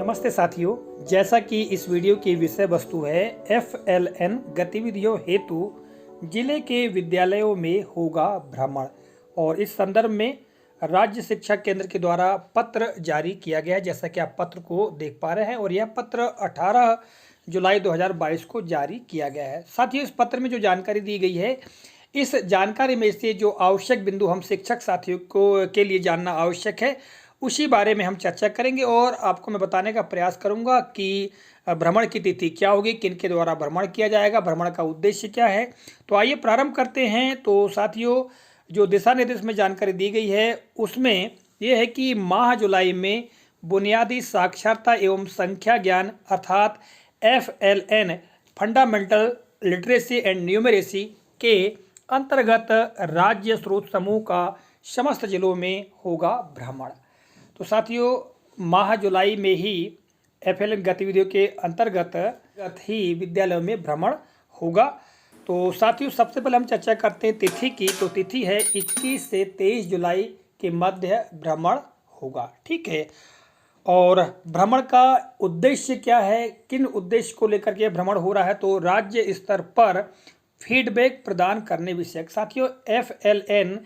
नमस्ते साथियों, जैसा कि इस वीडियो की विषय वस्तु है FLN गतिविधियों हेतु जिले के विद्यालयों में होगा भ्रमण और इस संदर्भ में राज्य शिक्षा केंद्र के द्वारा पत्र जारी किया गया है। जैसा कि आप पत्र को देख पा रहे हैं और यह पत्र 18 जुलाई 2022 को जारी किया गया है। साथियों, इस पत्र में जो जानकारी दी गई है, इस जानकारी में से जो आवश्यक बिंदु हम शिक्षक साथियों को के लिए जानना आवश्यक है, उसी बारे में हम चर्चा करेंगे और आपको मैं बताने का प्रयास करूंगा कि भ्रमण की तिथि क्या होगी, किन के द्वारा भ्रमण किया जाएगा, भ्रमण का उद्देश्य क्या है। तो आइए प्रारंभ करते हैं। तो साथियों, जो दिशा निर्देश में जानकारी दी गई है उसमें यह है कि माह जुलाई में बुनियादी साक्षरता एवं संख्या ज्ञान अर्थात FLN fundamental literacy and numeracy के अंतर्गत राज्य स्रोत समूह का समस्त जिलों में होगा भ्रमण। तो साथियों, माह जुलाई में ही FLN गतिविधियों के अंतर्गत ही विद्यालयों में भ्रमण होगा। तो साथियों, सबसे पहले हम चर्चा करते हैं तिथि की। तो तिथि है 21 से 23 जुलाई के मध्य भ्रमण होगा। ठीक है। और भ्रमण का उद्देश्य क्या है, किन उद्देश्य को लेकर के भ्रमण हो रहा है, तो राज्य स्तर पर फीडबैक प्रदान करने विषयक। साथियों, FLN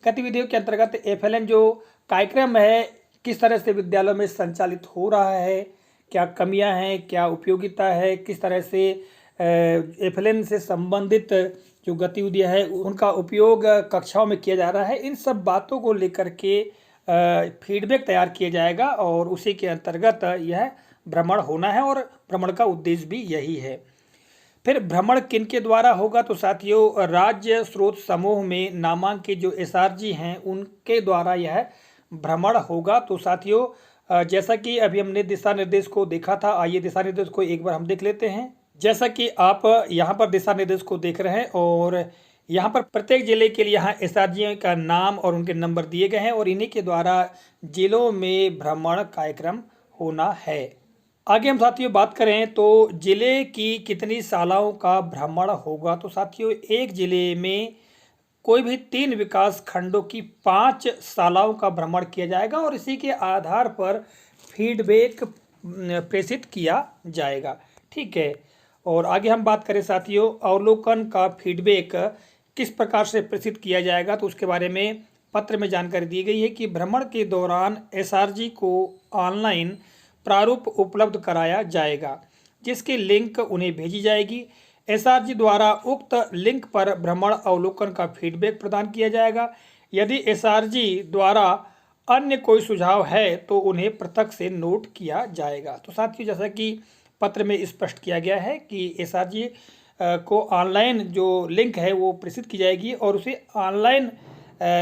गतिविधियों के अंतर्गत FLN जो कार्यक्रम है किस तरह से विद्यालयों में संचालित हो रहा है, क्या कमियां हैं, क्या उपयोगिता है, किस तरह से FLN से संबंधित जो गतिविधियां हैं उनका उपयोग कक्षाओं में किया जा रहा है, इन सब बातों को लेकर के फीडबैक तैयार किया जाएगा और उसी के अंतर्गत यह भ्रमण होना है और भ्रमण का उद्देश्य भी यही है। फिर भ्रमण किन के द्वारा होगा, तो साथियों राज्य स्रोत समूह में नामांकित जो SRG हैं उनके द्वारा यह भ्रमण होगा। तो साथियों, जैसा कि अभी हमने दिशा निर्देश को देखा था, आइए दिशा निर्देश को एक बार हम देख लेते हैं। जैसा कि आप यहाँ पर दिशा निर्देश को देख रहे हैं और यहाँ पर प्रत्येक जिले के लिए यहाँ SRG का नाम और उनके नंबर दिए गए हैं और इन्हीं के द्वारा जिलों में भ्रमण कार्यक्रम होना है। आगे हम साथियों बात करें तो जिले की कितनी शालाओं का भ्रमण होगा, तो साथियों एक जिले में कोई भी 3 विकास खंडों की 5 शालाओं का भ्रमण किया जाएगा और इसी के आधार पर फीडबैक प्रेषित किया जाएगा। ठीक है। और आगे हम बात करें साथियों अवलोकन का फीडबैक किस प्रकार से प्रेषित किया जाएगा, तो उसके बारे में पत्र में जानकारी दी गई है कि भ्रमण के दौरान SRG को ऑनलाइन प्रारूप उपलब्ध कराया जाएगा जिसकी लिंक उन्हें भेजी जाएगी। SRG द्वारा उक्त लिंक पर भ्रमण अवलोकन का फीडबैक प्रदान किया जाएगा। यदि SRG द्वारा अन्य कोई सुझाव है तो उन्हें पृथक से नोट किया जाएगा। तो साथियों, जैसा कि पत्र में स्पष्ट किया गया है कि SRG को ऑनलाइन जो लिंक है वो प्रेषित की जाएगी और उसे ऑनलाइन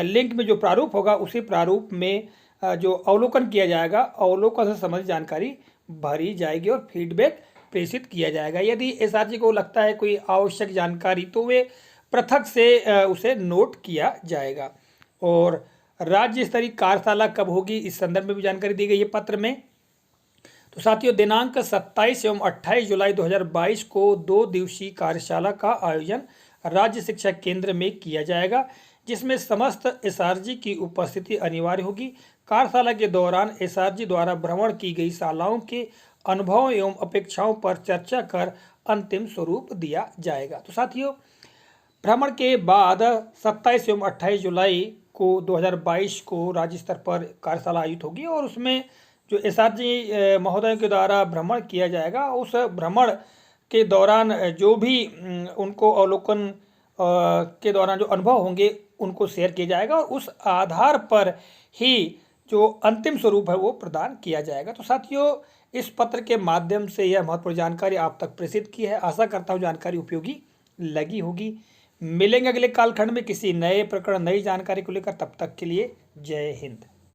लिंक में जो प्रारूप होगा उसी प्रारूप में जो अवलोकन किया जाएगा, अवलोकन से संबंधित जानकारी भरी जाएगी और फीडबैक प्रेषित किया जाएगा। यदि SRG को लगता है कोई आवश्यक जानकारी तो वे पृथक से उसे नोट किया जाएगा। और राज्य स्तरीय कार्यशाला कब होगी, इस संदर्भ में भी जानकारी दी गई है पत्र में। तो साथियों, दिनांक 27 एवं 28 जुलाई 2022 को 2 दिवसीय कार्यशाला का आयोजन राज्य शिक्षा केंद्र में किया जाएगा जिसमें समस्त SRG की उपस्थिति अनिवार्य होगी। कार्यशाला के दौरान SRG द्वारा भ्रमण की गई शालाओं के अनुभव एवं अपेक्षाओं पर चर्चा कर अंतिम स्वरूप दिया जाएगा। तो साथियों, भ्रमण के बाद 27 एवं 28 जुलाई को 2022 को राज्य स्तर पर कार्यशाला आयोजित होगी और उसमें जो SRG महोदयों के द्वारा भ्रमण किया जाएगा, उस भ्रमण के दौरान जो भी उनको अवलोकन के दौरान जो अनुभव होंगे उनको शेयर किया जाएगा और उस आधार पर ही जो अंतिम स्वरूप है वो प्रदान किया जाएगा। तो साथियों, इस पत्र के माध्यम से यह महत्वपूर्ण जानकारी आप तक प्रेषित की है। आशा करता हूँ जानकारी उपयोगी लगी होगी। मिलेंगे अगले कालखंड में किसी नए प्रकरण, नई जानकारी को लेकर। तब तक के लिए जय हिंद।